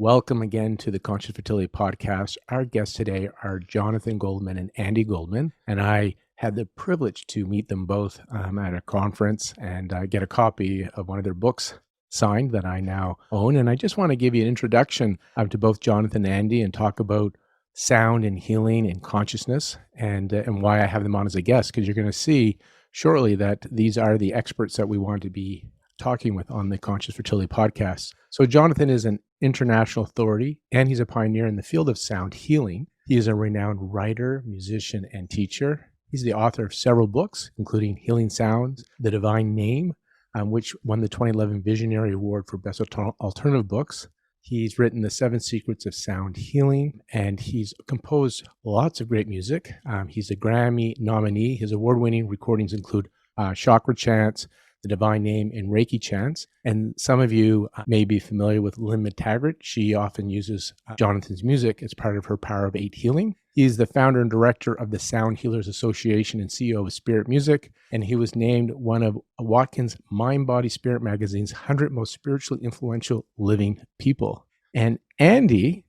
Welcome again to the Conscious Fertility Podcast. Our guests today are Jonathan Goldman and Andi Goldman, and I had the privilege to meet them both at a conference and get a copy of one of their books signed that I now own. And I just want to give you an introduction to both Jonathan and Andi and talk about sound and healing and consciousness and why I have them on as a guest, because you're going to see shortly that these are the experts that we want to be talking with on the Conscious Fertility Podcast. So Jonathan is an international authority, and he's a pioneer in the field of sound healing. He is a renowned writer, musician, and teacher. He's the author of several books, including Healing Sounds, The Divine Name, which won the 2011 Visionary Award for Best Alternative Books. He's written The 7 Secrets of Sound Healing, and he's composed lots of great music. He's a Grammy nominee. His award-winning recordings include Chakra Chants, The Divine Name, and Reiki Chants. And some of you may be familiar with Lynn McTaggart. She often uses Jonathan's music as part of her Power of 8 healing. He's the founder and director of the Sound Healers Association and CEO of Spirit Music. And he was named one of Watkins Mind Body Spirit magazine's 100 most spiritually influential living people. And Andi,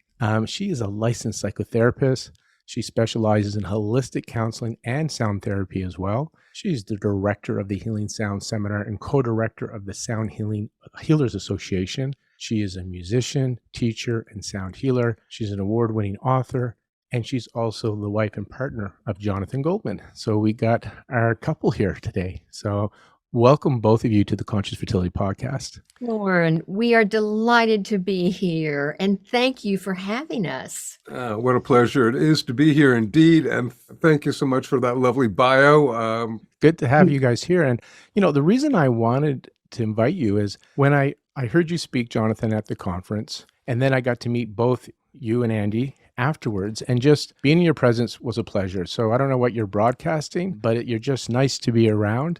she is a licensed psychotherapist. She specializes in holistic counseling and sound therapy as well. She's the director of the Healing Sound Seminar and co-director of the Sound Healers Association. She is a musician, teacher, and sound healer. She's an award-winning author, and she's also the wife and partner of Jonathan Goldman. So we got our couple here today. So welcome both of you to the Conscious Fertility Podcast. Lauren, we are delighted to be here, and thank you for having us. What a pleasure it is to be here indeed, and thank you so much for that lovely bio. Good to have you guys here. And, you know, the reason I wanted to invite you is when I heard you speak, Jonathan, at the conference, and then I got to meet both you and Andi afterwards, and just being in your presence was a pleasure. So I don't know what you're broadcasting, but you're just nice to be around.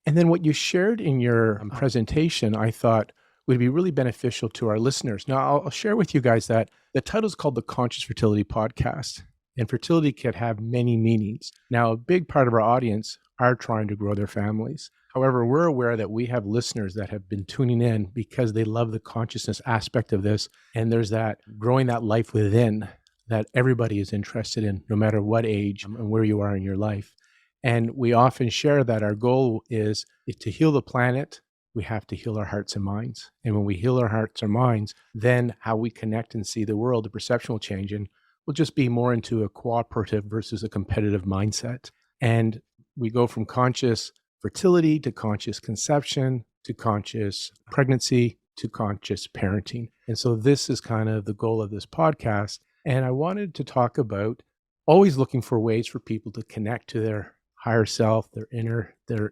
And then what you shared in your presentation, I thought would be really beneficial to our listeners. Now, I'll share with you guys that the title is called the Conscious Fertility Podcast, and fertility can have many meanings. Now, a big part of our audience are trying to grow their families. However, we're aware that we have listeners that have been tuning in because they love the consciousness aspect of this, and there's that growing that life within that everybody is interested in, no matter what age and where you are in your life. And we often share that our goal is to heal the planet. We have to heal our hearts and minds. And when we heal our hearts and minds, then how we connect and see the world, the perception will change, and we'll just be more into a cooperative versus a competitive mindset. And we go from conscious fertility to conscious conception to conscious pregnancy to conscious parenting. And so this is kind of the goal of this podcast. And I wanted to talk about always looking for ways for people to connect to their higher self, their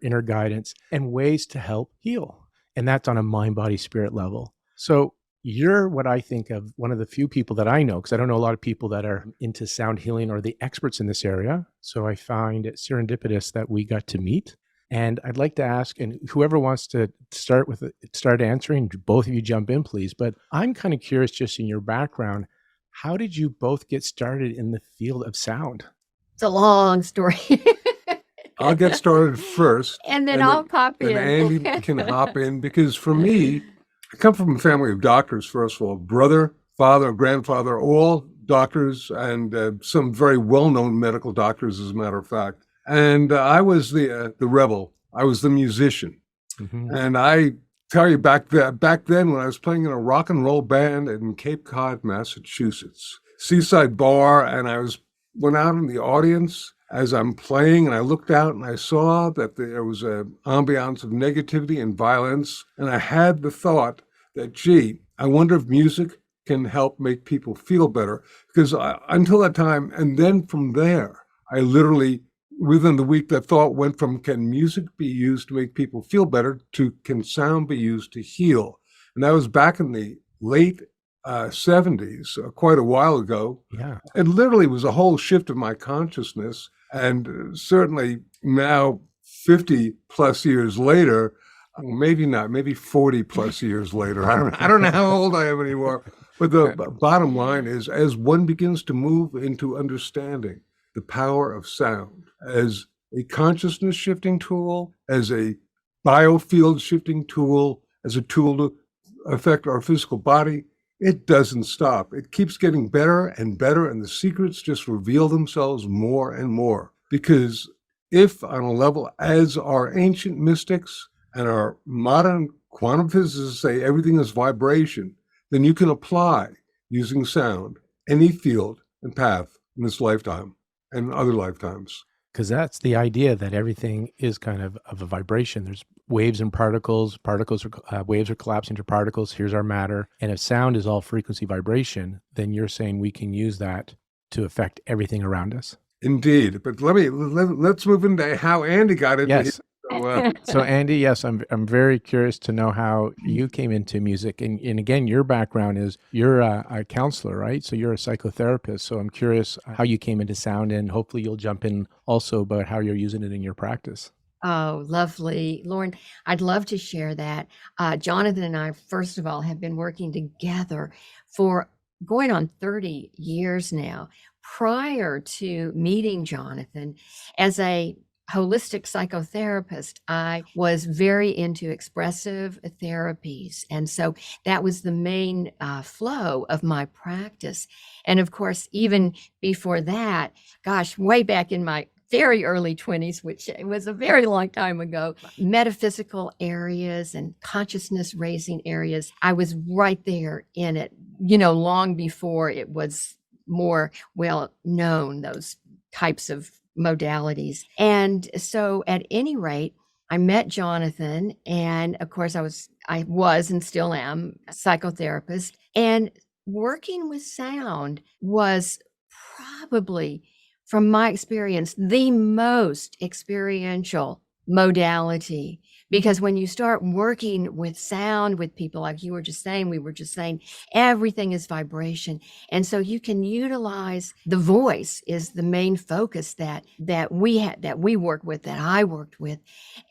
inner guidance, and ways to help heal. And that's on a mind, body, spirit level. So you're what I think of one of the few people that I know, because I don't know a lot of people that are into sound healing or the experts in this area. So I find it serendipitous that we got to meet. And I'd like to ask, and whoever wants to start answering, both of you jump in, please. But I'm kind of curious, just in your background, how did you both get started in the field of sound? It's a long story. I'll get started first. And then I'll pop in. And Andi can hop in, because for me, I come from a family of doctors, first of all. Brother, father, grandfather, all doctors, and some very well-known medical doctors, as a matter of fact. And I was the rebel. I was the musician. Mm-hmm. And I tell you, back then, when I was playing in a rock and roll band in Cape Cod, Massachusetts, Seaside Bar, and I went out in the audience as I'm playing, and I looked out and I saw that there was an ambiance of negativity and violence. And I had the thought that, gee, I wonder if music can help make people feel better. Because until that time, and then from there, I literally, within the week, that thought went from, can music be used to make people feel better, to can sound be used to heal? And that was back in the late 70s, quite a while ago. Yeah. It literally was a whole shift of my consciousness. And certainly now, 50 plus years later, maybe not, maybe 40 plus years later, I don't know how old I am anymore. But the bottom line is, as one begins to move into understanding the power of sound as a consciousness shifting tool, as a biofield shifting tool, as a tool to affect our physical body, it doesn't stop. It keeps getting better and better, and the secrets just reveal themselves more and more. Because if on a level as our ancient mystics and our modern quantum physicists say everything is vibration, then you can apply using sound any field and path in this lifetime and other lifetimes. Because that's the idea, that everything is kind of a vibration. There's waves and particles. Waves are collapsing to particles. Here's our matter. And if sound is all frequency vibration, then you're saying we can use that to affect everything around us. Indeed. But let's move into how Andi got into Yes. So, So Andi, yes, I'm very curious to know how you came into music. And again, your background is you're a counselor, right? So you're a psychotherapist. So I'm curious how you came into sound, and hopefully you'll jump in also about how you're using it in your practice. Oh, lovely. Lauren, I'd love to share that. Jonathan and I, first of all, have been working together for going on 30 years now. Prior to meeting Jonathan, as a holistic psychotherapist, I was very into expressive therapies. And so that was the main flow of my practice. And of course, even before that, gosh, way back in my very early 20s, which was a very long time ago, metaphysical areas and consciousness raising areas, I was right there in it, long before it was more well known, those types of modalities. And so at any rate, I met Jonathan, and of course I was and still am a psychotherapist, and working with sound was probably, from my experience, the most experiential modality. Because when you start working with sound with people, like we were just saying, everything is vibration. And so you can utilize the voice is the main focus that we work with, that I worked with.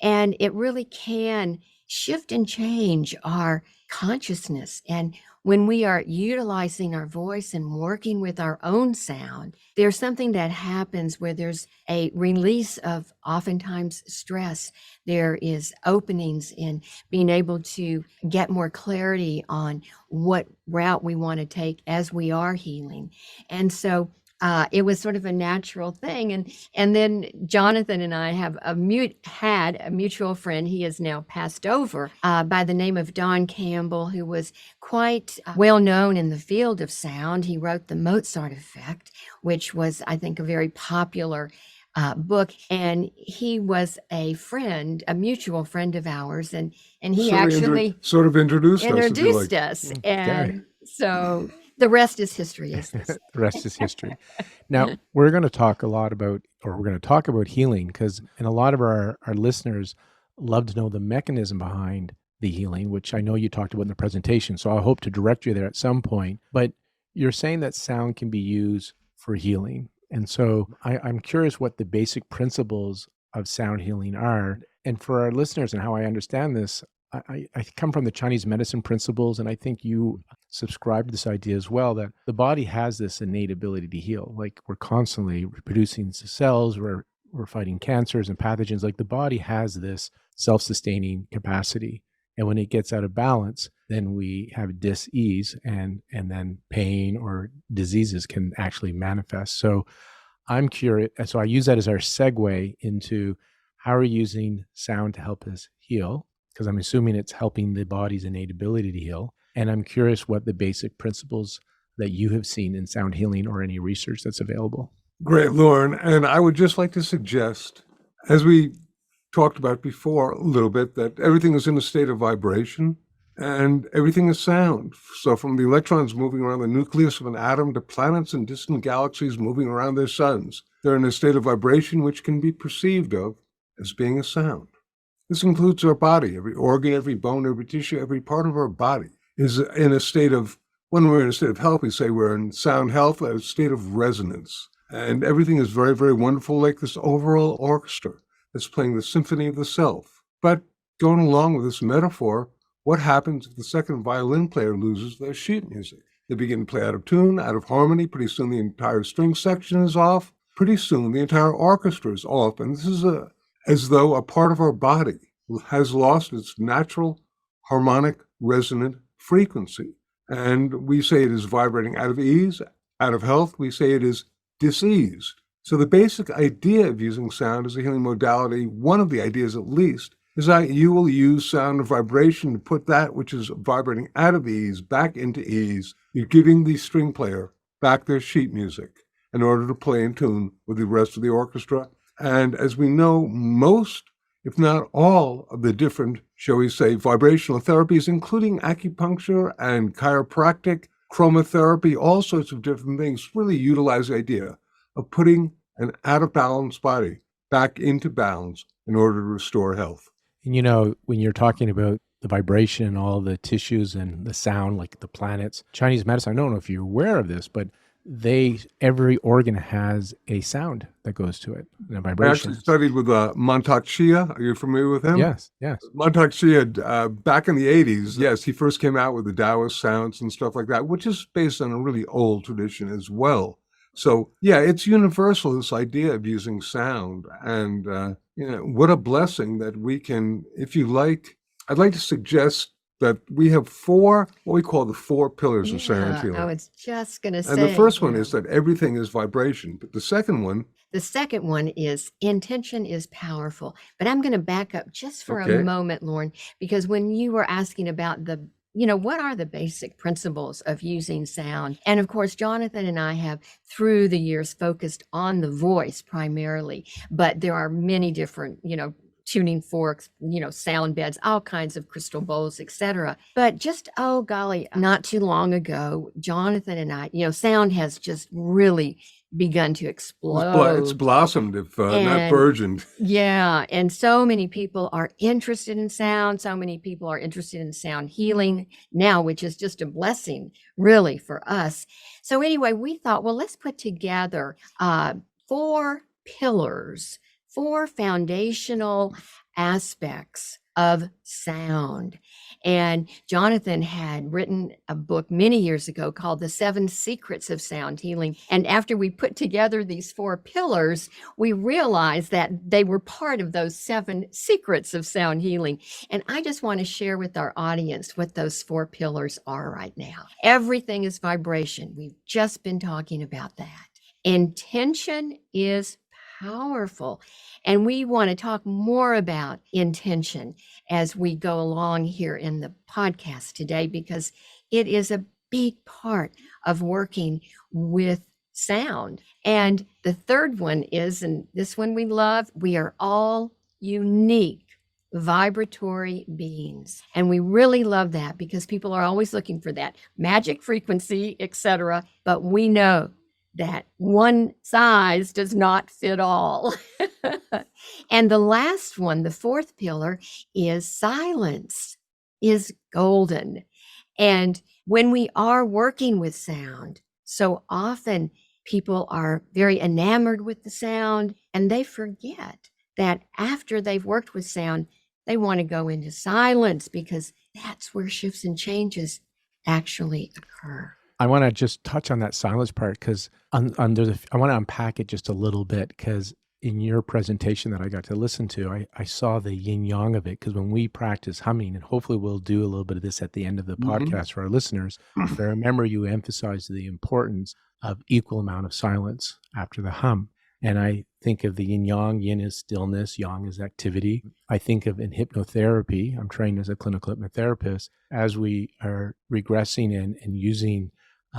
And it really can shift and change our consciousness. And when we are utilizing our voice and working with our own sound, there's something that happens where there's a release of oftentimes stress. There is openings in being able to get more clarity on what route we want to take as we are healing. And so it was sort of a natural thing. And then Jonathan and I had a mutual friend. He is now passed over, by the name of Don Campbell, who was quite well known in the field of sound. He wrote The Mozart Effect, which was, I think, a very popular book. And he was a mutual friend of ours. And he actually sort of introduced us. And so the rest is history. The rest is history. Now, we're going to talk about healing, because a lot of our listeners love to know the mechanism behind the healing, which I know you talked about in the presentation. So I hope to direct you there at some point. But you're saying that sound can be used for healing. And so I'm curious what the basic principles of sound healing are. And for our listeners, and how I understand this, I come from the Chinese medicine principles, and I think you subscribe to this idea as well, that the body has this innate ability to heal. Like, we're constantly reproducing cells, we're fighting cancers and pathogens. Like, the body has this self-sustaining capacity. And when it gets out of balance, then we have dis-ease, and then pain or diseases can actually manifest. So I'm curious. So I use that as our segue into how we're using sound to help us heal, because I'm assuming it's helping the body's innate ability to heal. And I'm curious what the basic principles that you have seen in sound healing, or any research that's available. Great, Lauren. And I would just like to suggest, as we talked about before a little bit, that everything is in a state of vibration and everything is sound. So from the electrons moving around the nucleus of an atom to planets and distant galaxies moving around their suns, they're in a state of vibration which can be perceived of as being a sound. This includes our body. Every organ, every bone, every tissue, every part of our body is in a state of, when we're in a state of health, we say we're in sound health, a state of resonance. And everything is very, very wonderful, like this overall orchestra that's playing the symphony of the self. But going along with this metaphor, what happens if the second violin player loses their sheet music? They begin to play out of tune, out of harmony. Pretty soon the entire string section is off. Pretty soon the entire orchestra is off. And this is as though a part of our body has lost its natural harmonic resonant frequency. And we say it is vibrating out of ease, out of health. We say it is diseased. So the basic idea of using sound as a healing modality, one of the ideas at least, is that you will use sound and vibration to put that which is vibrating out of ease back into ease. You're giving the string player back their sheet music in order to play in tune with the rest of the orchestra. And as we know, most, if not all, of the different, shall we say, vibrational therapies, including acupuncture and chiropractic, chromotherapy, all sorts of different things, really utilize the idea of putting an out-of-balance body back into balance in order to restore health. And when you're talking about the vibration and all the tissues and the sound, like the planets, Chinese medicine, I don't know if you're aware of this, but every organ has a sound that goes to it, and a I vibration. actually studied with Mantak Chia. Are you familiar with him? Yes. Mantak Chia, back in the 80s, yes, he first came out with the Taoist sounds and stuff like that, which is based on a really old tradition as well. So, yeah, it's universal, this idea of using sound. And, what a blessing that we can, if you like, I'd like to suggest that we have what we call the 4 pillars of sound healing. I was just going to say. And the first one is that everything is vibration. But the second one is intention is powerful. But I'm going to back up just for Okay. a moment, Lauren, because when you were asking about what are the basic principles of using sound? And of course, Jonathan and I have through the years focused on the voice primarily, but there are many different, tuning forks, sound beds, all kinds of crystal bowls, etc. But just, oh golly, not too long ago, Jonathan and I, sound has just really begun to explode. it's blossomed, if not And- burgeoned. Yeah. And so many people are interested in sound. So many people are interested in sound healing now, which is just a blessing, really, for us. So anyway, we thought, well, let's put together 4 pillars, 4 foundational aspects of sound. And Jonathan had written a book many years ago called The 7 Secrets of Sound Healing. And after we put together these 4 pillars, we realized that they were part of those 7 secrets of sound healing. And I just want to share with our audience what those 4 pillars are right now. Everything is vibration. We've just been talking about that. Intention is powerful. And we want to talk more about intention as we go along here in the podcast today, because it is a big part of working with sound. And the third one is, and this one we love, we are all unique vibratory beings. And we really love that because people are always looking for that magic frequency, etc. But we know that one size does not fit all. And the last one, the 4th pillar, is silence is golden. And when we are working with sound, so often people are very enamored with the sound and they forget that after they've worked with sound, they want to go into silence because that's where shifts and changes actually occur. I want to just touch on that silence part because I want to unpack it just a little bit, because in your presentation that I got to listen to, I saw the yin yang of it. Because when we practice humming, and hopefully we'll do a little bit of this at the end of the podcast for our listeners, if I remember, you emphasized the importance of equal amount of silence after the hum. And I think of the yin yang. Yin is stillness, yang is activity. I think of in hypnotherapy, I'm trained as a clinical hypnotherapist, as we are regressing and using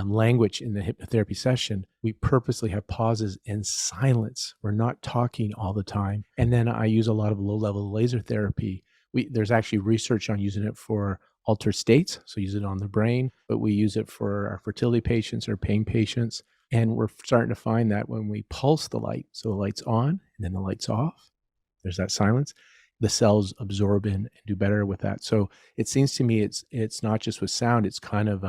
language in the hypnotherapy session, we purposely have pauses and silence. We're not talking all the time. And then I use a lot of low-level laser therapy. There's actually research on using it for altered states, so use it on the brain, but we use it for our fertility patients or pain patients. And we're starting to find that when we pulse the light, so the light's on and then the light's off, there's that silence, the cells absorb in and do better with that. So it seems to me it's not just with sound, it's kind of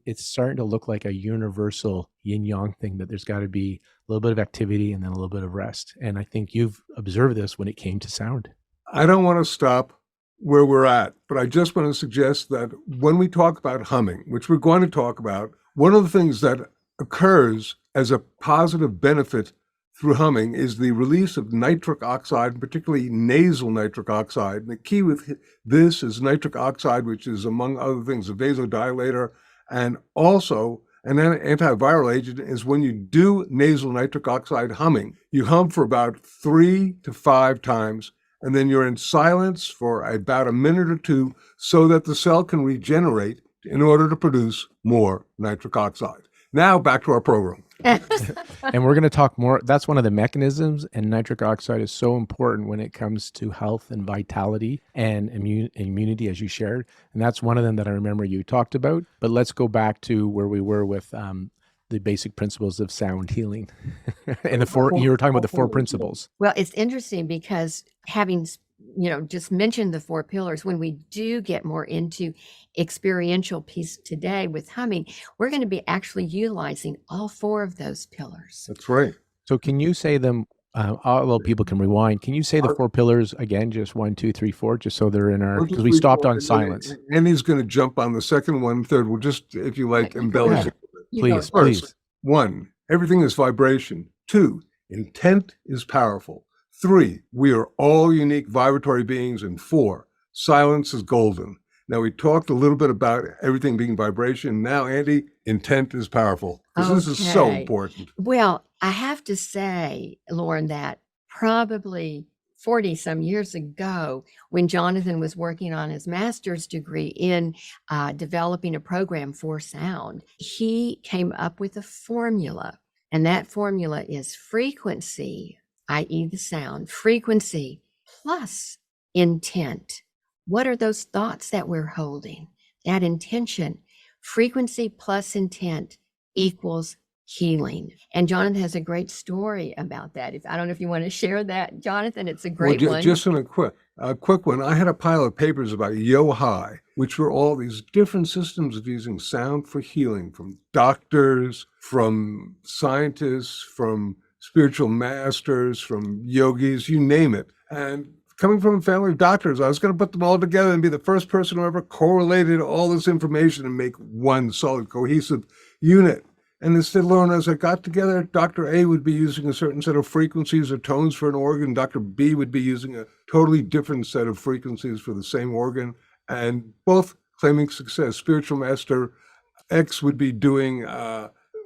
it's starting to look like a universal yin yang thing, that there's got to be a little bit of activity and then a little bit of rest. And I think you've observed this when it came to sound. I don't want to stop where we're at, but I just want to suggest that when we talk about humming, which we're going to talk about, one of the things that occurs as a positive benefit through humming is the release of nitric oxide, particularly nasal nitric oxide. And the key with this is nitric oxide, which is, among other things, a vasodilator and also an antiviral agent. Is when you do nasal nitric oxide humming, you hum for about 3 to 5 times, and then you're in silence for about a minute or two so that the cell can regenerate in order to produce more nitric oxide. Now back to our program. And we're going to talk more. That's one of the mechanisms, and nitric oxide is so important when it comes to health and vitality and immunity, as you shared. And that's one of them that I remember you talked about. But let's go back to where we were with the basic principles of sound healing. And you were talking about the 4 principles. Well, it's interesting because having just mentioned the 4 pillars, when we do get more into experiential piece today with humming, we're going to be actually utilizing all 4 of those pillars. That's right. So can you say them, although people can rewind, can you say the 4 pillars again, just 1, 2, 3, 4, just so they're in our, because we stopped on silence. And he's going to jump on the second one, third. We'll just, if you like, embellish it. Please, First, please. 1, everything is vibration. 2, intent is powerful. 3, we are all unique vibratory beings. And 4, silence is golden. Now, we talked a little bit about everything being vibration. Now, Andi, intent is powerful. Because this is so important. Well, I have to say, Lauren, that probably 40 some years ago, when Jonathan was working on his master's degree in developing a program for sound, he came up with a formula. And that formula is frequency, i.e. the sound, frequency plus intent. What are those thoughts that we're holding? That intention, frequency plus intent equals healing. And Jonathan has a great story about that. I don't know if you want to share that, Jonathan. It's a great one. Just in a quick one, I had a pile of papers about Yo-Hi, which were all these different systems of using sound for healing, from doctors, from scientists, from spiritual masters, from yogis, you name it. And coming from a family of doctors, I was going to put them all together and be the first person who ever correlated all this information and make one solid, cohesive unit. And instead, Lauren, as I got together, Dr. A would be using a certain set of frequencies or tones for an organ. Dr. B would be using a totally different set of frequencies for the same organ, and both claiming success. Spiritual Master X would be doing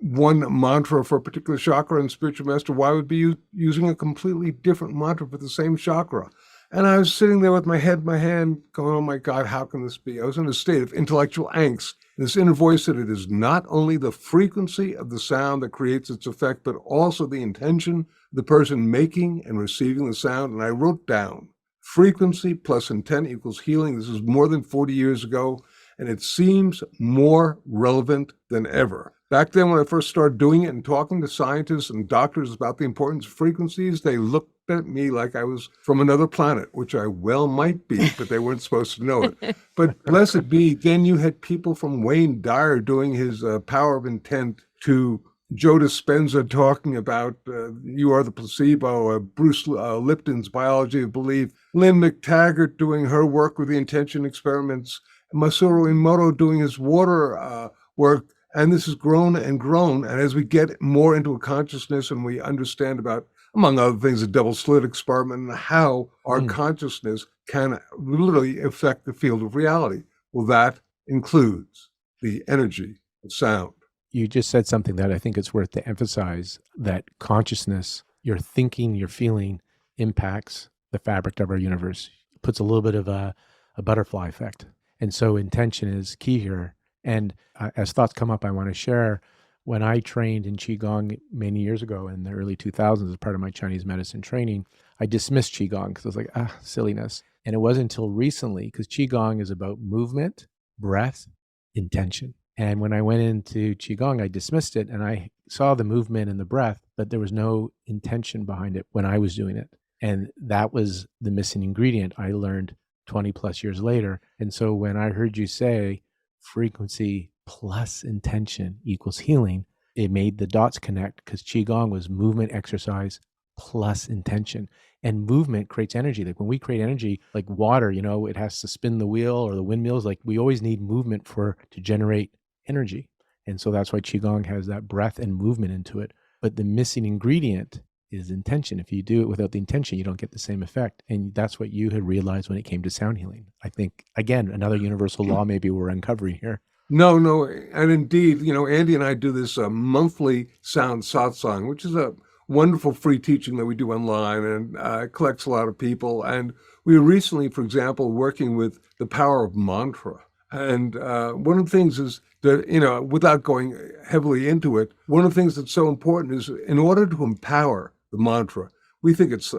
one mantra for a particular chakra, and Spiritual Master Y would be using a completely different mantra for the same chakra. And I was sitting there with my head in my hand going, oh my God, how can this be? I was in a state of intellectual angst. This inner voice said it is not only the frequency of the sound that creates its effect, but also the intention of the person making and receiving the sound. And I wrote down frequency plus intent equals healing. This is more than 40 years ago, and it seems more relevant than ever. Back then, when I first started doing it and talking to scientists and doctors about the importance of frequencies, they looked at me like I was from another planet, which I well might be, but they weren't supposed to know it. But blessed be, then you had people from Wayne Dyer doing his Power of Intent, to Joe Dispenza talking about You Are the Placebo, Bruce Lipton's Biology of Belief, Lynn McTaggart doing her work with the intention experiments, Masaru Emoto doing his water work. And this has grown and grown. And as we get more into a consciousness and we understand about, among other things, the double slit experiment and how our consciousness can literally affect the field of reality. Well, that includes the energy of sound. You just said something that I think it's worth to emphasize, that consciousness, your thinking, your feeling, impacts the fabric of our universe. It puts a little bit of a butterfly effect. And so intention is key here. And as thoughts come up, I want to share, when I trained in Qigong many years ago in the early 2000s as part of my Chinese medicine training, I dismissed Qigong because I was like, silliness. And it wasn't until recently, because Qigong is about movement, breath, intention. And when I went into Qigong, I dismissed it and I saw the movement and the breath, but there was no intention behind it when I was doing it. And that was the missing ingredient I learned 20 plus years later. And so when I heard you say frequency plus intention equals healing, it made the dots connect, because Qigong was movement, exercise plus intention. And movement creates energy. Like when we create energy, like water, it has to spin the wheel, or the windmills. Like we always need movement to generate energy. And so that's why Qigong has that breath and movement into it. But the missing ingredient is intention. If you do it without the intention, you don't get the same effect. And that's what you had realized when it came to sound healing. I think, again, another universal law maybe we're uncovering here. No. And indeed, Andi and I do this monthly sound satsang, which is a wonderful free teaching that we do online, and it collects a lot of people. And we were recently, for example, working with the power of mantra. And one of the things is that, without going heavily into it, one of the things that's so important is in order to empower the mantra, we think it's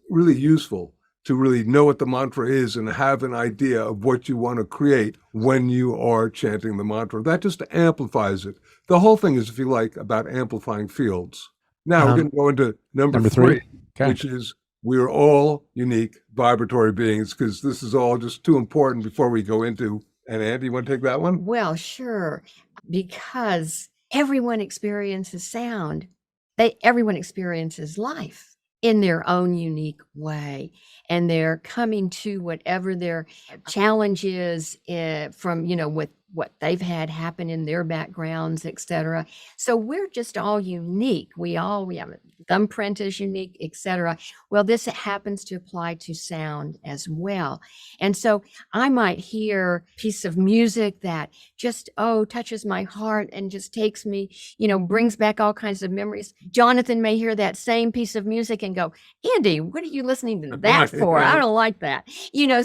really useful to really know what the mantra is and have an idea of what you want to create when you are chanting the mantra. That just amplifies it. The whole thing is, if you like, about amplifying fields. Now we're going to go into number three, okay, which is we are all unique vibratory beings, because this is all just too important before we go into. And Andi, you want to take that one? Well, sure, because everyone experiences sound. Everyone experiences life in their own unique way, and they're coming to whatever their challenge is from, with what they've had happen in their backgrounds, etc. So we're just all unique. We have a thumbprint is unique, etc. Well, this happens to apply to sound as well. And so I might hear a piece of music that just, touches my heart and just takes me, brings back all kinds of memories. Jonathan may hear that same piece of music and go, Andi, what are you listening to that for? I don't like that.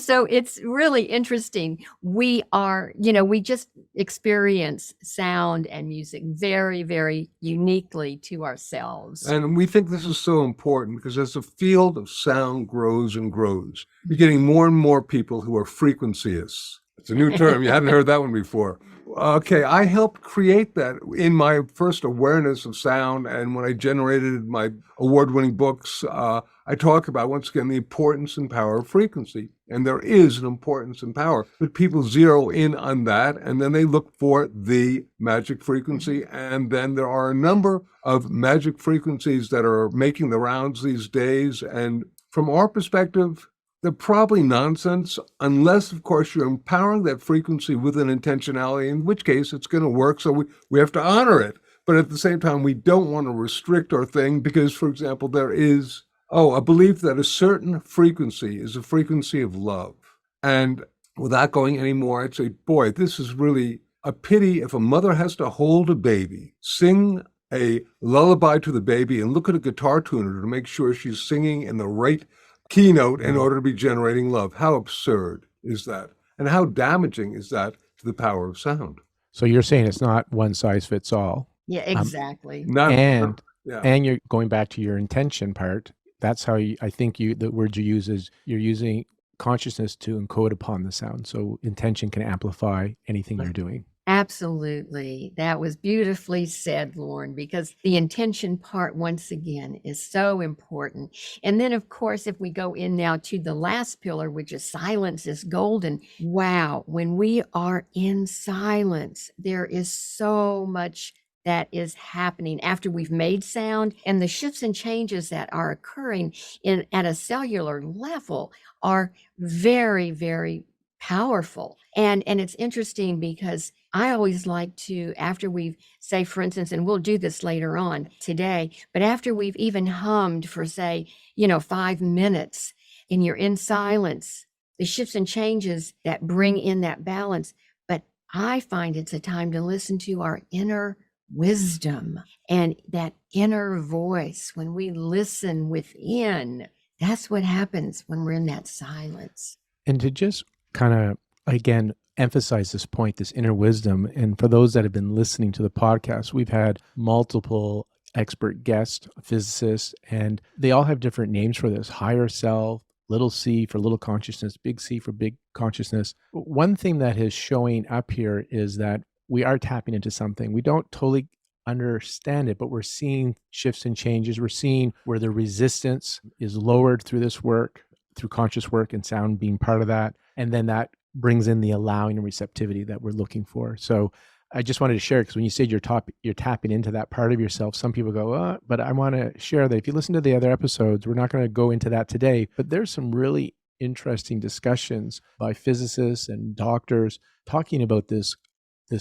So it's really interesting. We are, we just experience sound and music very, very uniquely to ourselves. And we think this is so important because as the field of sound grows and grows, you're getting more and more people who are frequencyists. It's a new term. You hadn't heard that one before. Okay, I helped create that in my first awareness of sound, and when I generated my award-winning books, I talk about, once again, the importance and power of frequency. And there is an importance and power, but people zero in on that, and then they look for the magic frequency. And then there are a number of magic frequencies that are making the rounds these days. And from our perspective, they're probably nonsense, unless, of course, you're empowering that frequency with an intentionality, in which case it's going to work. So we have to honor it. But at the same time, we don't want to restrict our thing because, for example, there is a belief that a certain frequency is a frequency of love. And without going any more, I'd say, boy, this is really a pity if a mother has to hold a baby, sing a lullaby to the baby, and look at a guitar tuner to make sure she's singing in the right keynote in order to be generating love. How absurd is that? And how damaging is that to the power of sound? So you're saying it's not one size fits all. Yeah, exactly. And you're going back to your intention part. That's how I think the word you use is you're using consciousness to encode upon the sound. So intention can amplify anything you're doing. Absolutely. That was beautifully said, Lauren, because the intention part, once again, is so important. And then, of course, if we go in now to the last pillar, which is silence is golden. Wow. When we are in silence, there is so much that is happening after we've made sound, and the shifts and changes that are occurring at a cellular level are very, very powerful. And it's interesting because I always like to, after we've, say, for instance, and we'll do this later on today, but after we've even hummed for, say, 5 minutes and you're in silence, the shifts and changes that bring in that balance. But I find it's a time to listen to our inner wisdom and that inner voice. When we listen within, that's what happens when we're in that silence. And to just kind of, again, emphasize this point, this inner wisdom. And for those that have been listening to the podcast, we've had multiple expert guests, physicists, and they all have different names for this: higher self, little c for little consciousness, big C for big consciousness. One thing that is showing up here is that we are tapping into something. We don't totally understand it, but we're seeing shifts and changes. We're seeing where the resistance is lowered through this work, through conscious work and sound being part of that. And then that brings in the allowing and receptivity that we're looking for. So I just wanted to share, because when you said you're tapping into that part of yourself, some people go, but I want to share that if you listen to the other episodes, we're not going to go into that today, but there's some really interesting discussions by physicists and doctors talking about this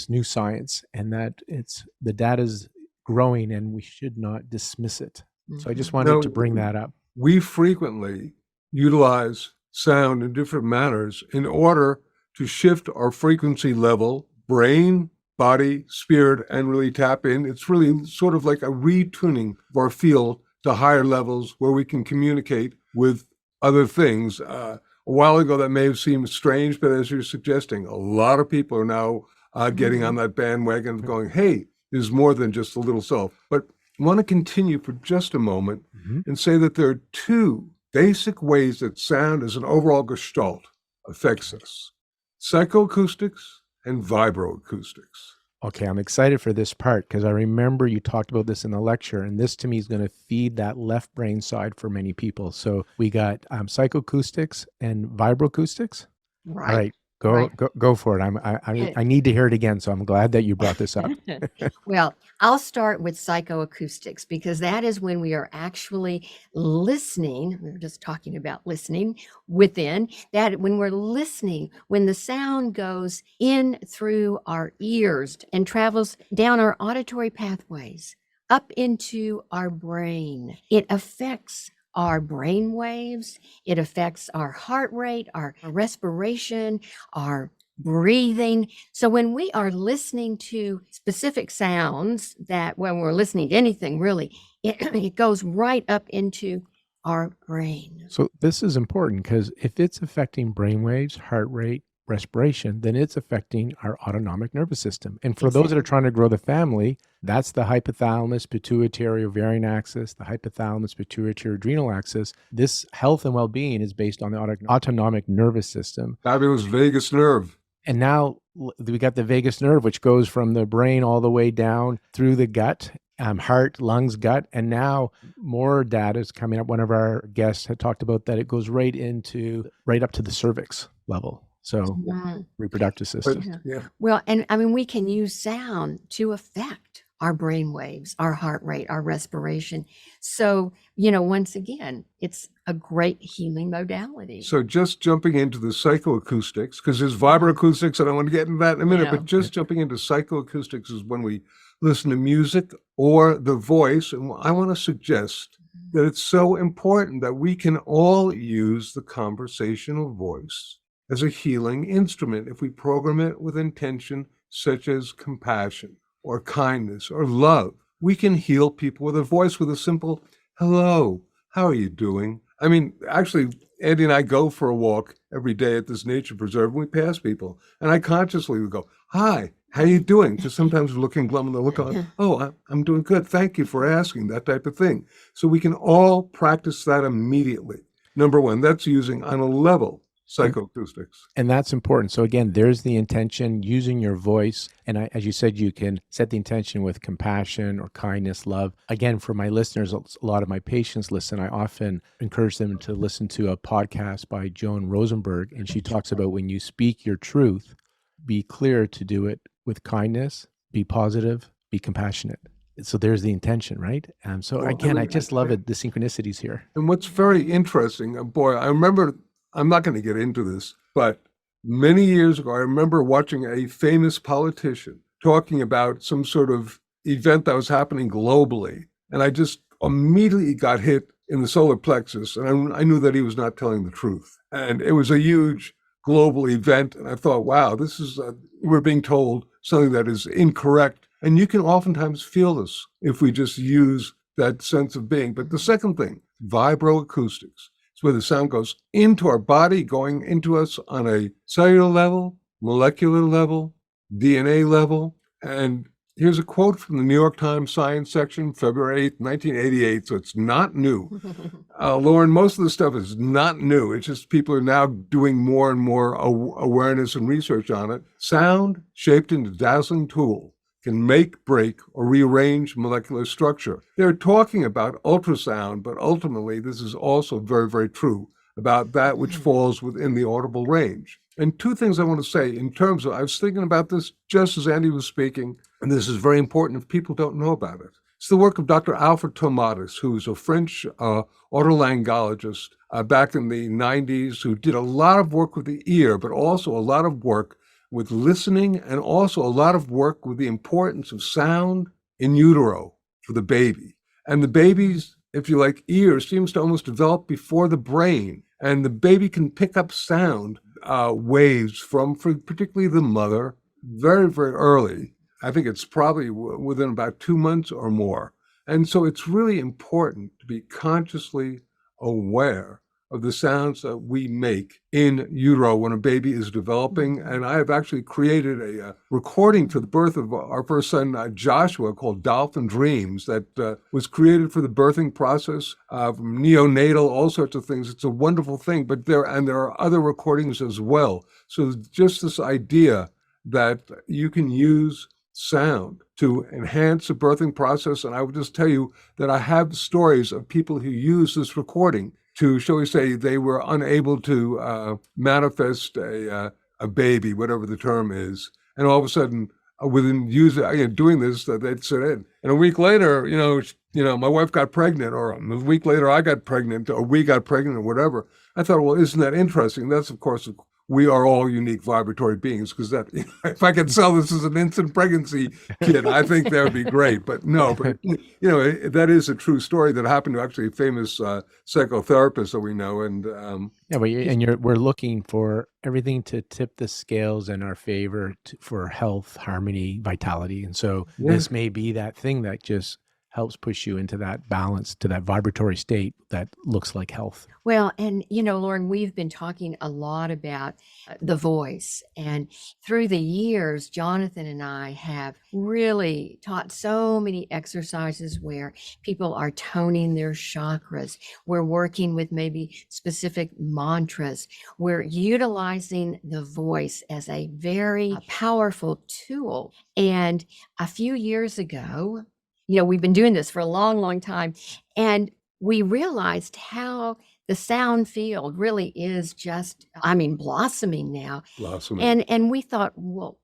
new science, and that the data is growing and we should not dismiss it. So I just Mhm. wanted Now, to bring that up. we frequently utilize sound in different manners in order to shift our frequency level, brain, body, spirit, and really tap in. It's really sort of like a retuning of our field to higher levels where we can communicate with other things. A while ago, that may have seemed strange, but as you're suggesting, a lot of people are now getting on that bandwagon of going, hey, there's more than just a little self. But I want to continue for just a moment and say that there are two basic ways that sound as an overall gestalt affects us: psychoacoustics and vibroacoustics. Okay, I'm excited for this part because I remember you talked about this in the lecture, and this to me is going to feed that left brain side for many people. So we got psychoacoustics and vibroacoustics. Right. All right, Right. go for it. I need to hear it again, so I'm glad that you brought this up. Well, I'll start with psychoacoustics because that is when we are actually listening. We were just talking about listening within that. When we're listening, when the sound goes in through our ears and travels down our auditory pathways up into our brain, it affects our brain waves. It affects our heart rate, our respiration, our breathing. So when we are listening to specific sounds, that when we're listening to anything really, it goes right up into our brain. So this is important because if it's affecting brain waves, heart rate, respiration, then it's affecting our autonomic nervous system. And for those that are trying to grow the family, that's the hypothalamus, pituitary, ovarian axis, the hypothalamus, pituitary, adrenal axis. This health and well-being is based on the autonomic nervous system. Fabulous vagus nerve. And now we got the vagus nerve, which goes from the brain all the way down through the gut, heart, lungs, gut. And now more data is coming up. One of our guests had talked about that it goes right up to the cervix level. So reproductive system. But, yeah. Well, and I mean, we can use sound to affect our brain waves, our heart rate, our respiration. So, once again, it's a great healing modality. So just jumping into the psychoacoustics, because there's vibroacoustics, and I want to get into that in a minute, but just jumping into psychoacoustics is when we listen to music or the voice. And I want to suggest that it's so important that we can all use the conversational voice as a healing instrument if we program it with intention, such as compassion or kindness or love. We can heal people with a voice with a simple, hello, how are you doing? I mean, actually, Andi and I go for a walk every day at this nature preserve, and we pass people. And I consciously would go, hi, how you doing? Because sometimes we're looking glum and they look on, oh, I'm doing good. Thank you for asking, that type of thing. So we can all practice that immediately. Number one, that's using on a level psychoacoustics. And that's important. So again, there's the intention, using your voice. And as you said, you can set the intention with compassion or kindness, love. Again, for my listeners, a lot of my patients listen. I often encourage them to listen to a podcast by Joan Rosenberg. And she talks about when you speak your truth, be clear to do it with kindness, be positive, be compassionate. So there's the intention, right? So again, I just love it, the synchronicities here. And what's very interesting, boy, I remember, I'm not going to get into this, but many years ago, I remember watching a famous politician talking about some sort of event that was happening globally. And I just immediately got hit in the solar plexus. And I knew that he was not telling the truth. And it was a huge global event. And I thought, wow, this is, we're being told something that is incorrect. And you can oftentimes feel this if we just use that sense of being. But the second thing, vibroacoustics. It's where the sound goes into our body, going into us on a cellular level, molecular level, DNA level. And here's a quote from the New York Times Science section, February 8th, 1988. So it's not new. Lauren, most of the stuff is not new. It's just people are now doing more and more awareness and research on it. Sound, shaped into a dazzling tool, can make, break, or rearrange molecular structure. They're talking about ultrasound, but ultimately this is also very, very true about that which falls within the audible range. And two things I want to say in terms of, I was thinking about this just as Andi was speaking, and this is very important if people don't know about it. It's the work of Dr. Alfred Tomatis, who's a French otolaryngologist back in the 90s, who did a lot of work with the ear, but also a lot of work with listening, and also a lot of work with the importance of sound in utero for the baby. And the baby's if you like, ear seems to almost develop before the brain. And the baby can pick up sound waves from particularly the mother very, very early. I think it's probably within about 2 months or more. And so it's really important to be consciously aware of the sounds that we make in utero when a baby is developing. And I have actually created a recording for the birth of our first son, Joshua, called Dolphin Dreams, that was created for the birthing process, neonatal, all sorts of things. It's a wonderful thing, but there are other recordings as well. So just this idea that you can use sound to enhance the birthing process. And I would just tell you that I have stories of people who use this recording to, shall we say, they were unable to manifest a baby, whatever the term is. And all of a sudden, within doing this, they'd sit in. And a week later, my wife got pregnant, or a week later I got pregnant, or we got pregnant, or whatever. I thought, well, isn't that interesting? That's, of course, we are all unique vibratory beings, because that, if I could sell this as an instant pregnancy kit, I think that would be great. But no, that is a true story that happened to actually a famous psychotherapist that we know. And we're looking for everything to tip the scales in our favor for health, harmony, vitality. And so this may be that thing that just helps push you into that balance, to that vibratory state that looks like health. Well, and Lauren, we've been talking a lot about the voice, and through the years, Jonathan and I have really taught so many exercises where people are toning their chakras. We're working with maybe specific mantras. We're utilizing the voice as a very powerful tool. And a few years ago, we've been doing this for a long, long time, and we realized how the sound field really is just, blossoming now. And we thought, well,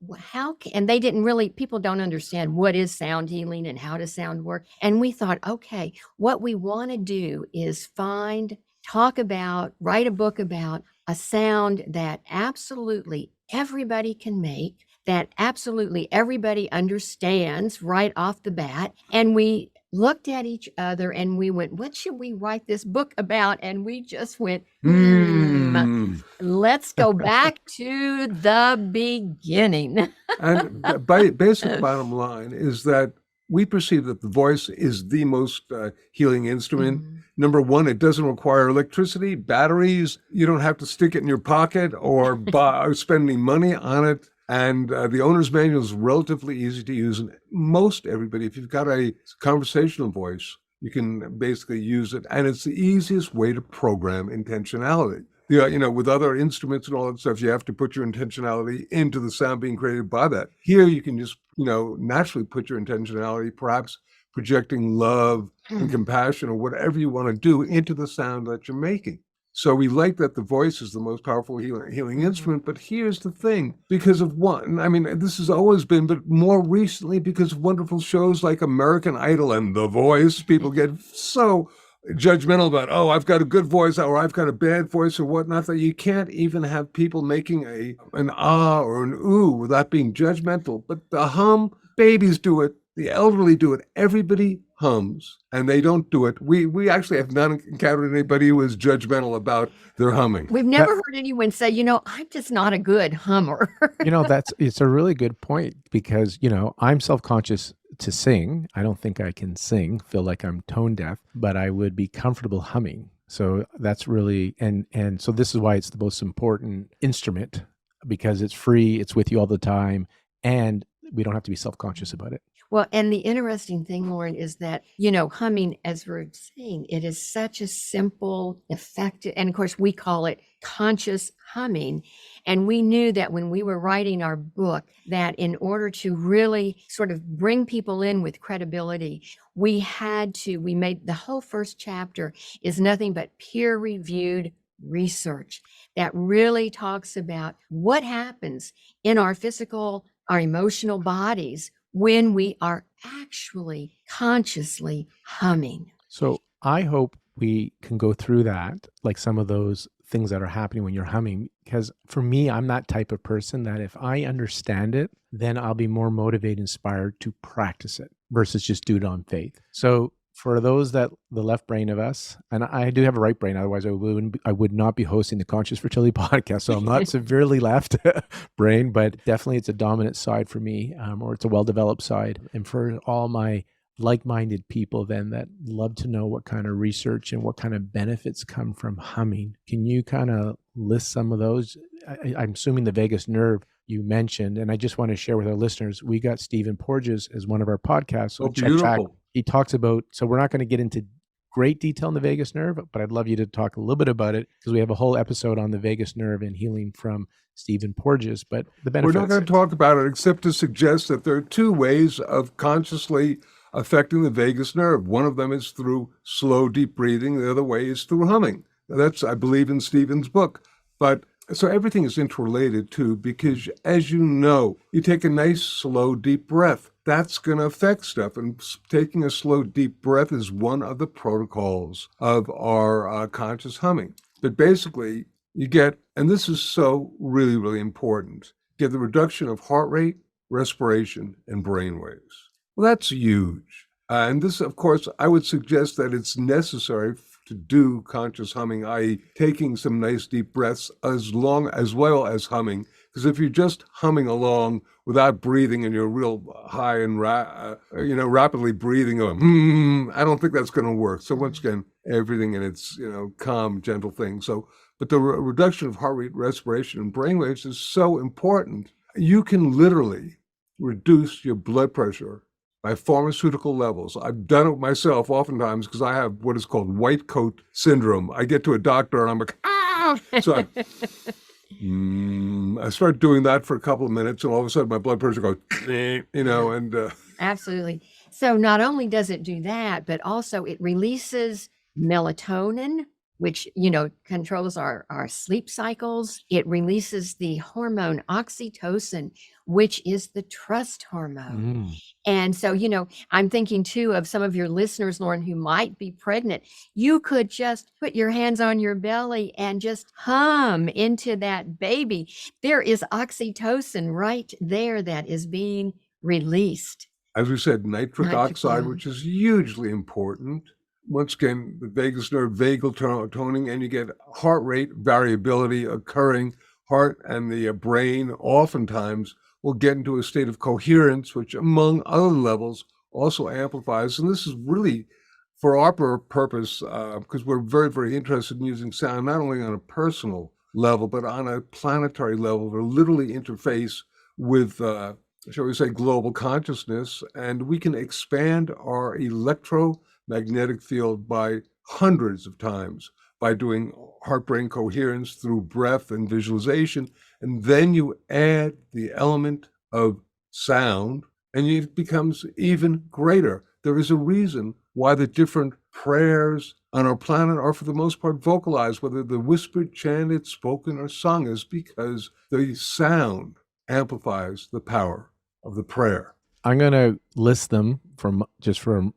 and they didn't really, people don't understand what is sound healing and how does sound work. And we thought, okay, what we want to do is write a book about a sound that absolutely everybody can make, that absolutely everybody understands right off the bat. And we looked at each other and we went, what should we write this book about? And we just went, let's go back to the beginning. And basic bottom line is that we perceive that the voice is the most healing instrument. Mm-hmm. Number one, it doesn't require electricity, batteries. You don't have to stick it in your pocket or spend any money on it. And the owner's manual is relatively easy to use. And most everybody, if you've got a conversational voice, you can basically use it. And it's the easiest way to program intentionality. With other instruments and all that stuff, you have to put your intentionality into the sound being created by that. Here, you can just, naturally put your intentionality, perhaps projecting love and compassion or whatever you want to do into the sound that you're making. So we like that the voice is the most powerful healing instrument. But here's the thing, because of this has always been, but more recently because of wonderful shows like American Idol and The Voice, people get so judgmental about, I've got a good voice or I've got a bad voice or whatnot, that you can't even have people making an ah or an ooh without being judgmental. But the hum, babies do it. The elderly do it. Everybody hums, and they don't do it. We actually have not encountered anybody who is judgmental about their humming. We've never heard anyone say, I'm just not a good hummer. It's a really good point, because, I'm self-conscious to sing. I don't think I can sing, feel like I'm tone deaf, but I would be comfortable humming. So that's really, and so this is why it's the most important instrument, because it's free, it's with you all the time, and we don't have to be self-conscious about it. Well, and the interesting thing, Lauren, is that, humming, as we're saying, it is such a simple, effective, and of course we call it conscious humming. And we knew that when we were writing our book, that in order to really sort of bring people in with credibility, we made the whole first chapter is nothing but peer-reviewed research that really talks about what happens in our physical, our emotional bodies when we are actually consciously humming. So I hope we can go through that, like some of those things that are happening when you're humming, because for me, I'm that type of person that if I understand it, then I'll be more motivated, inspired to practice it versus just do it on faith. So for those that the left brain of us, and I do have a right brain, otherwise I would not be hosting the Conscious Fertility Podcast. So I'm not severely left brain, but definitely it's a dominant side for me, or it's a well-developed side. And for all my like-minded people then that love to know what kind of research and what kind of benefits come from humming, can you kind of list some of those? I'm assuming the vagus nerve you mentioned, and I just want to share with our listeners, we got Stephen Porges as one of our podcasts. So beautiful. He talks about, so we're not going to get into great detail in the vagus nerve, but I'd love you to talk a little bit about it because we have a whole episode on the vagus nerve and healing from Stephen Porges. But the benefits. We're not going to talk about it except to suggest that there are two ways of consciously affecting the vagus nerve. One of them is through slow, deep breathing. The other way is through humming. That's, I believe, in Stephen's book. But so everything is interrelated too, because as you know, you take a nice, slow, deep breath. That's going to affect stuff. And taking a slow, deep breath is one of the protocols of our conscious humming. But basically, you get, and this is so really, really important, get the reduction of heart rate, respiration, and brain waves. Well, that's huge. And this, of course, I would suggest that it's necessary to do conscious humming, i.e. taking some nice deep breaths as well as humming. Because if you're just humming along without breathing and you're real high and rapidly breathing, I don't think that's going to work. So once again, everything in its calm, gentle thing. So, but the reduction of heart rate, respiration, and brain waves is so important. You can literally reduce your blood pressure by pharmaceutical levels. I've done it myself oftentimes because I have what is called white coat syndrome. I get to a doctor and I'm like, ah! So I start doing that for a couple of minutes and all of a sudden my blood pressure goes, and... Absolutely. So not only does it do that, but also it releases melatonin, which, controls our sleep cycles. It releases the hormone oxytocin, which is the trust hormone. And so, I'm thinking too of some of your listeners, Lauren, who might be pregnant. You could just put your hands on your belly and just hum into that baby. There is oxytocin right there that is being released. As we said, nitric oxide, which is hugely important. Once again, the vagus nerve, vagal toning, and you get heart rate variability occurring. Heart and the brain oftentimes will get into a state of coherence, which among other levels also amplifies. And this is really for our purpose, because we're very, very interested in using sound, not only on a personal level, but on a planetary level, to literally interface with, shall we say, global consciousness. And we can expand our electromagnetic field by hundreds of times by doing heart-brain coherence through breath and visualization. And then you add the element of sound, and it becomes even greater. There is a reason why the different prayers on our planet are, for the most part, vocalized, whether they're whispered, chanted, spoken, or sung, is because the sound amplifies the power of the prayer. I'm going to list them from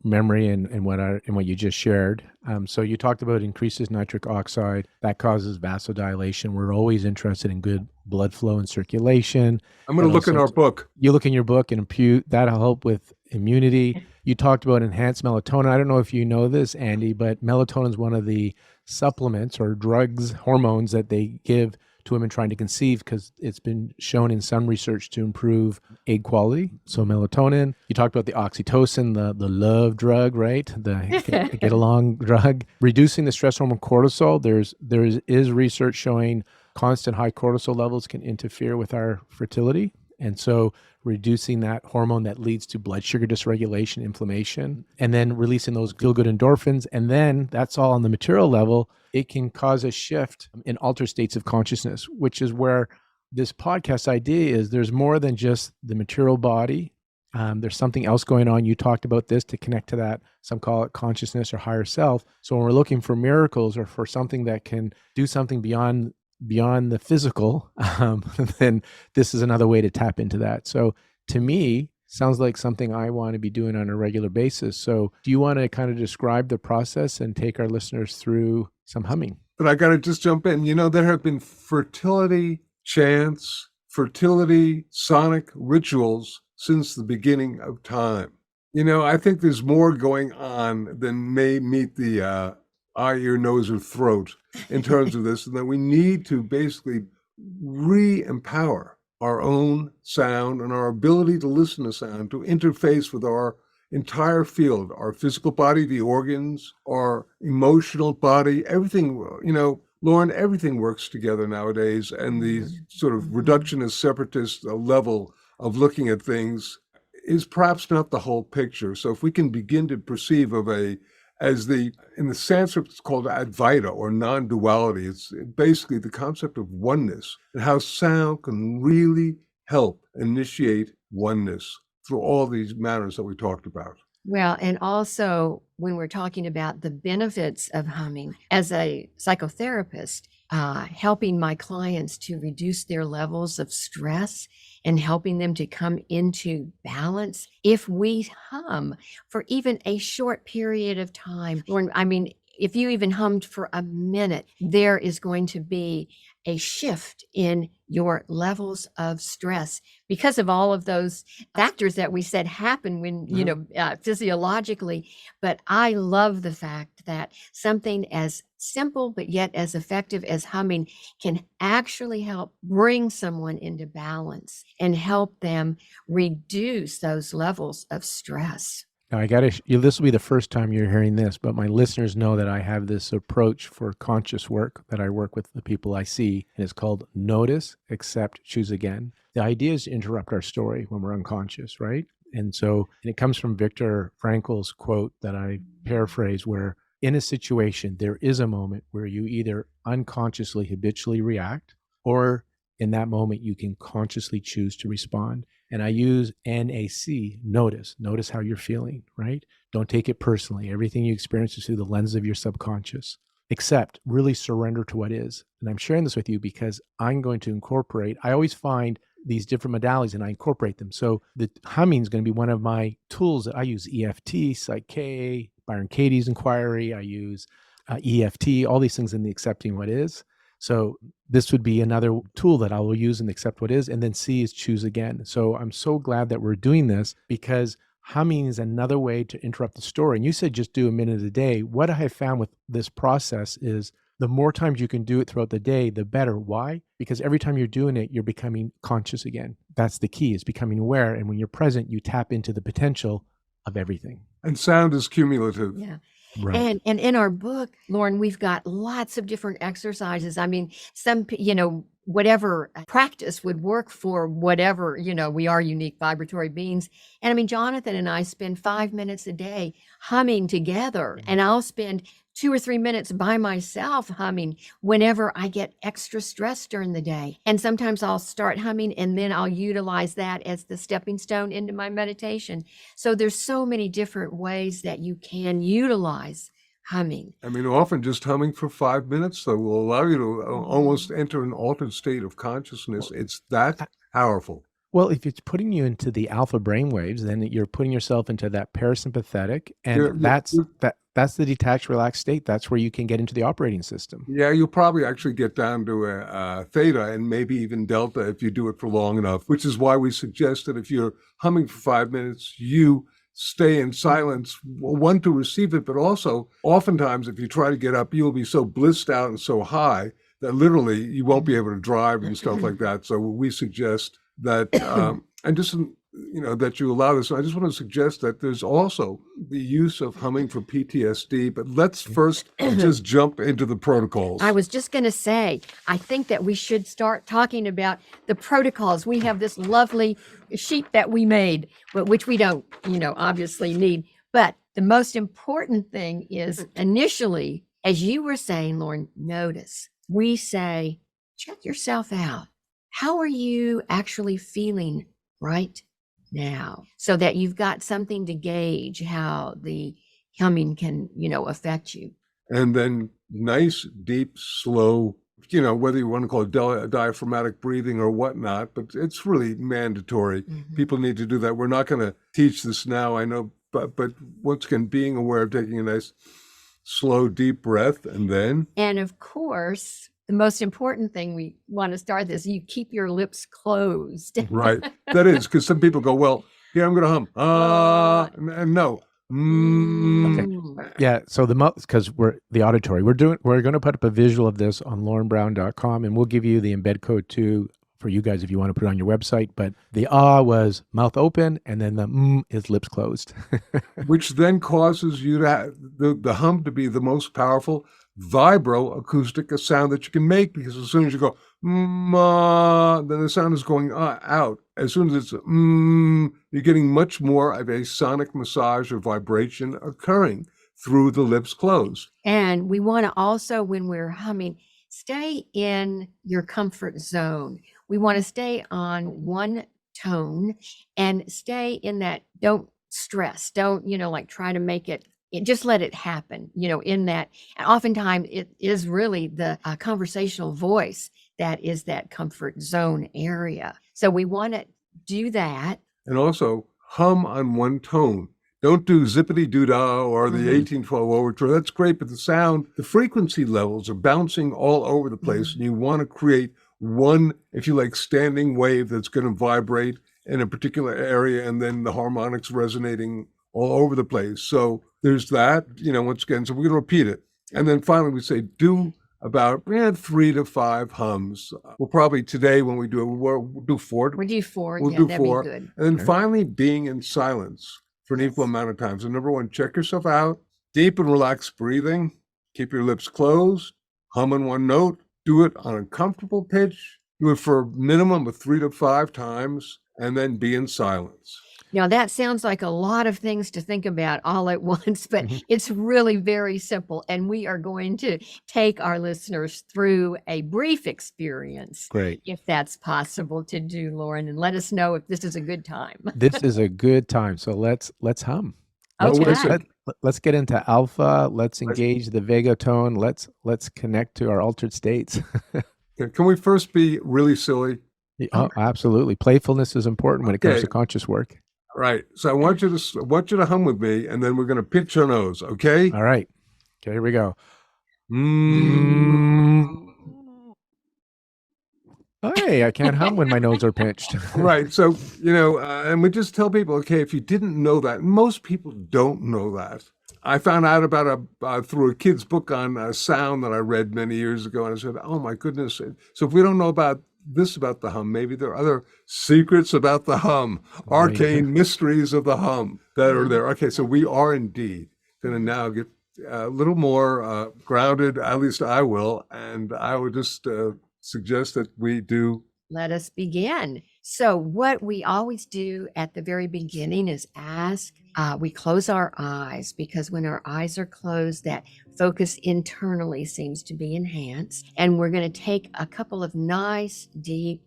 memory and what you just shared. So you talked about increases nitric oxide. That causes vasodilation. We're always interested in good blood flow and circulation. I'm going to look in our book. You look in your book and that'll help with immunity. You talked about enhanced melatonin. I don't know if you know this, Andi, but melatonin is one of the supplements or drugs, hormones that they give to women trying to conceive, because it's been shown in some research to improve egg quality. So melatonin. You talked about the oxytocin, the love drug, right? The get along drug. Reducing the stress hormone cortisol. There is research showing constant high cortisol levels can interfere with our fertility. And so reducing that hormone that leads to blood sugar dysregulation, inflammation, and then releasing those feel-good endorphins. And then that's all on the material level. It can cause a shift in altered states of consciousness, which is where this podcast idea is. There's more than just the material body. There's something else going on. You talked about this to connect to that. Some call it consciousness or higher self. So when we're looking for miracles or for something that can do something beyond the physical, then this is another way to tap into that. So to me, sounds like something I want to be doing on a regular basis. So do you want to kind of describe the process and take our listeners through some humming? But I got to just jump in. There have been fertility chants, fertility sonic rituals since the beginning of time. I think there's more going on than may meet the eye, ear, nose, or throat in terms of this, and that we need to basically re-empower our own sound and our ability to listen to sound, to interface with our entire field, our physical body, the organs, our emotional body, everything, Lauren, everything works together nowadays, and the sort of reductionist, separatist level of looking at things is perhaps not the whole picture. So if we can begin to perceive in the Sanskrit, it's called Advaita or non-duality. It's basically the concept of oneness and how sound can really help initiate oneness through all these matters that we talked about. Well, and also when we're talking about the benefits of humming, as a psychotherapist, helping my clients to reduce their levels of stress and helping them to come into balance. If we hum for even a short period of time, if you even hummed for a minute, there is going to be a shift in your levels of stress because of all of those factors that we said happen when, physiologically. But I love the fact that something as simple but yet as effective as humming can actually help bring someone into balance and help them reduce those levels of stress. Now, this will be the first time you're hearing this, but my listeners know that I have this approach for conscious work that I work with the people I see, and it's called Notice, Accept, Choose Again. The idea is to interrupt our story when we're unconscious, right? And it comes from Viktor Frankl's quote that I paraphrase, where in a situation, there is a moment where you either unconsciously, habitually react, or in that moment, you can consciously choose to respond. And I use NAC, notice how you're feeling, right? Don't take it personally. Everything you experience is through the lens of your subconscious. Accept, really surrender to what is. And I'm sharing this with you because I'm going to I always find these different modalities and I incorporate them. So the humming is going to be one of my tools that I use. EFT, Psyche, Byron Katie's inquiry. I use EFT, all these things in the accepting what is. So this would be another tool that I will use in accept what is, and then C is choose again. So I'm so glad that we're doing this because humming is another way to interrupt the story. And you said just do a minute a day. What I have found with this process is the more times you can do it throughout the day, the better. Why? Because every time you're doing it, you're becoming conscious again. That's the key, is becoming aware. And when you're present, you tap into the potential of everything. And sound is cumulative. Yeah. Right. And in our book, Lauren, we've got lots of different exercises. Some, whatever practice would work for whatever, we are unique vibratory beings. And Jonathan and I spend 5 minutes a day humming together, and I'll spend 2 or 3 minutes by myself humming whenever I get extra stressed during the day. And sometimes I'll start humming and then I'll utilize that as the stepping stone into my meditation. So there's so many different ways that you can utilize humming. Often just humming for 5 minutes, though, will allow you to almost enter an altered state of consciousness. It's that powerful. Well, if it's putting you into the alpha brainwaves, then you're putting yourself into that parasympathetic, and that's the detached, relaxed state. That's where you can get into the operating system. Yeah, you'll probably actually get down to a theta and maybe even delta if you do it for long enough, which is why we suggest that if you're humming for 5 minutes, you stay in silence, one, to receive it, but also oftentimes if you try to get up, you'll be so blissed out and so high that literally you won't be able to drive and stuff like that. So we suggest that, that you allow this. I just want to suggest that there's also the use of humming for PTSD, but let's first just jump into the protocols. I was just going to say, I think that we should start talking about the protocols. We have this lovely sheet that we made, but which we don't, obviously need. But the most important thing is initially, as you were saying, Lauren, notice. We say, check yourself out. How are you actually feeling right now? So that you've got something to gauge how the humming can, affect you. And then nice, deep, slow, whether you want to call it diaphragmatic breathing or whatnot, but it's really mandatory. Mm-hmm. People need to do that. We're not going to teach this now, I know, but once again, being aware of taking a nice, slow, deep breath, and then. And of course, the most important thing we want to start this, you keep your lips closed. Right. That is, because some people go, well, Here, I'm going to hum. And no. Mm. Yeah. So the mouth, because we're the auditory, we're going to put up a visual of this on laurenbrown.com, and we'll give you the embed code too for you guys if you want to put it on your website. But the was mouth open, and then the is lips closed. Which then causes you to have the hum to be the most powerful vibroacoustic sound that you can make, because as soon as you go then the sound is going out. As soon as it's you're getting much more of a sonic massage or vibration occurring through the lips closed. And we want to also, when we're humming, stay in your comfort zone. We want to stay on one tone and stay in that. Don't stress. Don't, like try to make it, just let it happen, in that. And oftentimes it is really the conversational voice that is that comfort zone area. So we want to do that. And also hum on one tone. Don't do zippity doo dah or the 1812 overture. That's great, but the sound, the frequency levels are bouncing all over the place, and you want to create one, if you like, standing wave that's going to vibrate in a particular area, and then the harmonics resonating all over the place. So there's that, once again, so we're going to repeat it. And then finally we say do about 3 to 5 hums. We'll probably today when we do it, we'll do 4. We'll do 4. We'll Yeah, do that'd 4. be good. And then finally being in silence for an equal amount of time. So number 1, check yourself out. Deep and relaxed breathing. Keep your lips closed. Hum in one note. Do it on a comfortable pitch. Do it for a minimum of 3 to 5 times, and then be in silence. Now, that sounds like a lot of things to think about all at once, but it's really very simple. And we are going to take our listeners through a brief experience. Great. If that's possible to do, Lauren, and let us know if this is a good time. This is a good time. So let's hum. Okay. Let's get into alpha. Let's engage the Vega tone. Let's connect to our altered states. Can we first be really silly? Oh, absolutely. Playfulness is important when it comes to conscious work. Right. So I want you to hum with me, and then we're going to pitch our nose. Okay. All right. Okay. Here we go. Hey, I can't hum when my nose are pinched. Right. So, and we just tell people, okay, if you didn't know that, most people don't know that. I found out about through a kid's book on sound that I read many years ago, and I said, oh my goodness. So if we don't know about the hum, maybe there are other secrets about the hum, arcane mysteries of the hum that are there. Okay, so we are indeed going to now get a little more grounded, at least I will, and I would just suggest that we do. Let us begin. So what we always do at the very beginning is we close our eyes, because when our eyes are closed, that focus internally seems to be enhanced. And we're going to take a couple of nice, deep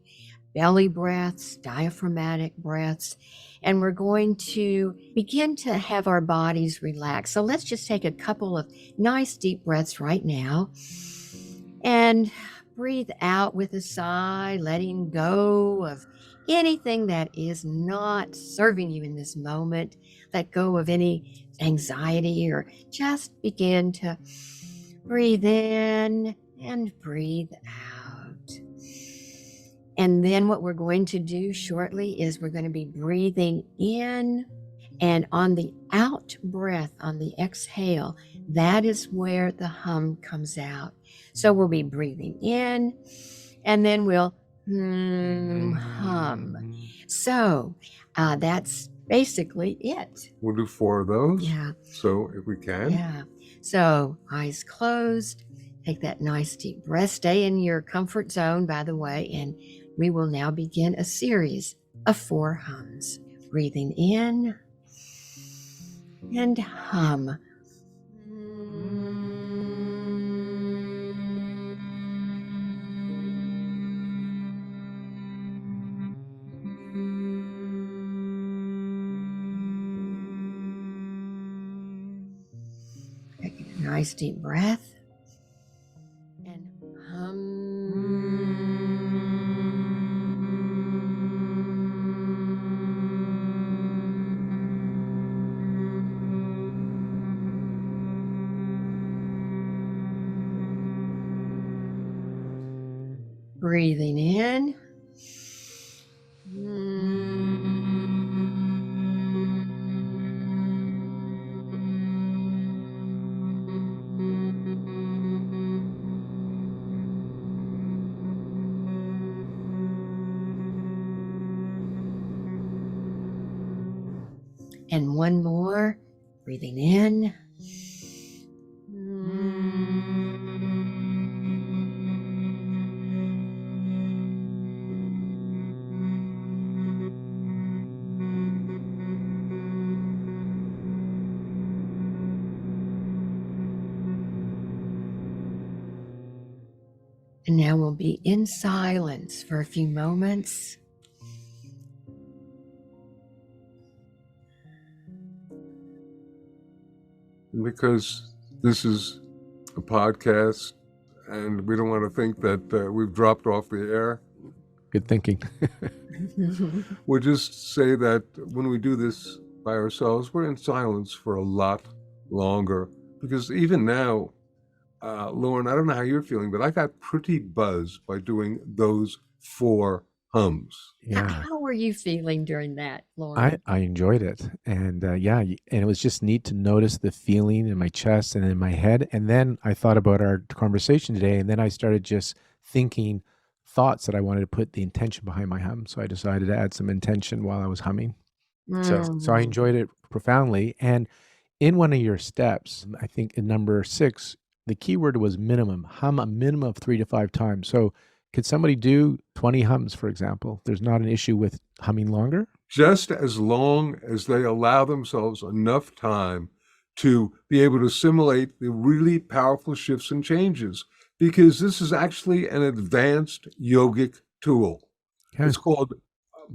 belly breaths, diaphragmatic breaths, and we're going to begin to have our bodies relax. So let's just take a couple of nice, deep breaths right now. And breathe out with a sigh, letting go of anything that is not serving you in this moment. Let go of any anxiety, or just begin to breathe in and breathe out. And then what we're going to do shortly is we're going to be breathing in, and on the out breath, on the exhale, that is where the hum comes out. So we'll be breathing in, and then we'll hum. So that's basically it. We'll do 4 of those. Yeah. So if we can. Yeah. So eyes closed. Take that nice deep breath. Stay in your comfort zone, by the way, and we will now begin a series of 4 hums. Breathing in and hum. Take a nice deep breath and hum. Breathing in. And one more, breathing in. And now we'll be in silence for a few moments. Because this is a podcast and we don't want to think that we've dropped off the air, Good thinking. we'll just say that when we do this by ourselves, we're in silence for a lot longer. Because even now, Lauren, I don't know how you're feeling, but I got pretty buzzed by doing those 4 hums. Yeah. How were you feeling during that, Lauren? I enjoyed it. And and it was just neat to notice the feeling in my chest and in my head. And then I thought about our conversation today, and then I started just thinking thoughts that I wanted to put the intention behind my hum. So I decided to add some intention while I was humming. So I enjoyed it profoundly. And in one of your steps, I think in number 6, the key word was minimum. Hum a minimum of 3 to 5 times. So could somebody do 20 hums, for example? There's not an issue with humming longer? Just as long as they allow themselves enough time to be able to assimilate the really powerful shifts and changes, because this is actually an advanced yogic tool. Okay. It's called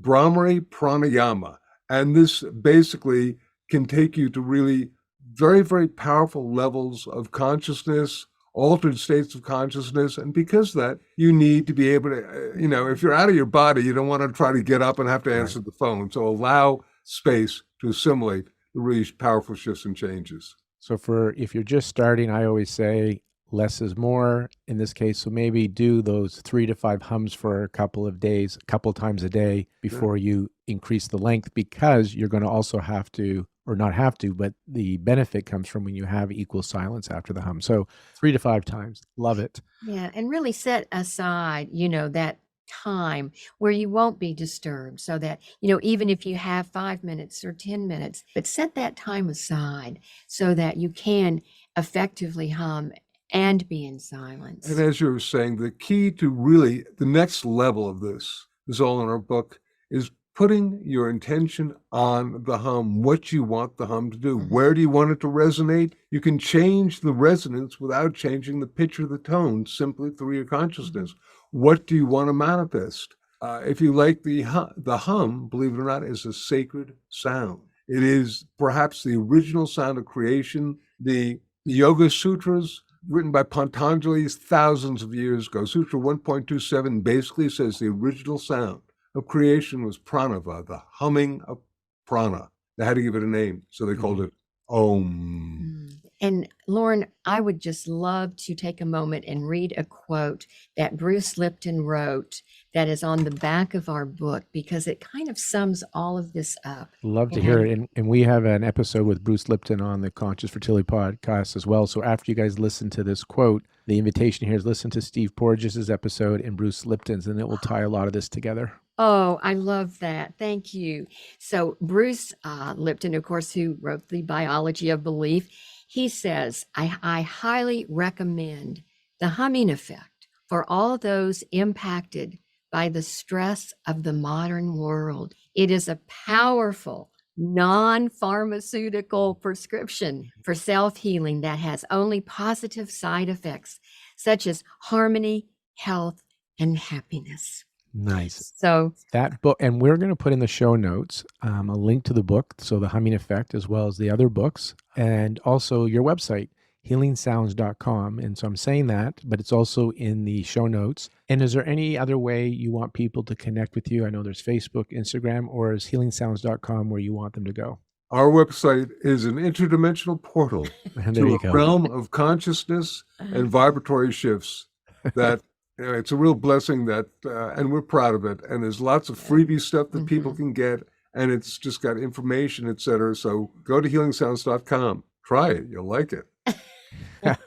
Brahmari Pranayama. And this basically can take you to really very, very powerful levels of consciousness, altered states of consciousness. And because of that, you need to be able to, if you're out of your body, you don't want to try to get up and have to answer the phone. So allow space to assimilate the really powerful shifts and changes. So if you're just starting, I always say less is more in this case. So maybe do those 3 to 5 hums for a couple of days, a couple times a day before you increase the length, because you're going to also have to, or not have to, but the benefit comes from when you have equal silence after the hum. So 3 to 5 times. Love it. Yeah, and really set aside, that time where you won't be disturbed, so that, even if you have 5 minutes or 10 minutes, but set that time aside so that you can effectively hum and be in silence. And as you were saying, the key to really the next level of this is all in our book, is putting your intention on the hum, what you want the hum to do. Where do you want it to resonate? You can change the resonance without changing the pitch or the tone, simply through your consciousness. What do you want to manifest? If you like the hum, believe it or not, is a sacred sound. It is perhaps the original sound of creation. The Yoga Sutras, written by Patanjali thousands of years ago, Sutra 1.27 basically says the original sound of creation was pranava, the humming of prana. They had to give it a name, so they called it Om. And Lauren, I would just love to take a moment and read a quote that Bruce Lipton wrote that is on the back of our book, because it kind of sums all of this up. Love to hear it. And we have an episode with Bruce Lipton on the Conscious Fertility Podcast as well. So after you guys listen to this quote, the invitation here is listen to Steve Porges' episode and Bruce Lipton's, and it will tie a lot of this together. Oh, I love that. Thank you. So Bruce Lipton, of course, who wrote The Biology of Belief, he says, I highly recommend the humming effect for all those impacted by the stress of the modern world. It is a powerful, non-pharmaceutical prescription for self-healing that has only positive side effects, such as harmony, health, and happiness. Nice. So that book, and we're going to put in the show notes a link to the book, so the humming effect, as well as the other books, and also your website, healingsounds.com. And so I'm saying that, but it's also in the show notes. And is there any other way you want people to connect with you? I know there's Facebook, Instagram, or is healingsounds.com where you want them to go? Our website is an interdimensional portal to a realm of consciousness and vibratory shifts that it's a real blessing that, and we're proud of it. And there's lots of freebie stuff that people can get, and it's just got information, et cetera. So go to healingsounds.com. Try it. You'll like it.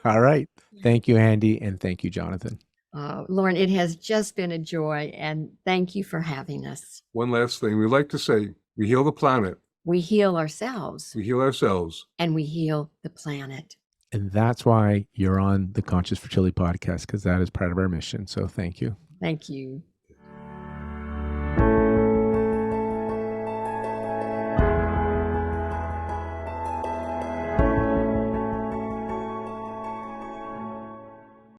All right. Thank you, Andi, and thank you, Jonathan. Lauren, it has just been a joy, and thank you for having us. One last thing. We like to say, we heal the planet we heal ourselves We heal ourselves. and we heal the planet. And that's why you're on the Conscious Fertility Podcast, because that is part of our mission. So thank you. Thank you.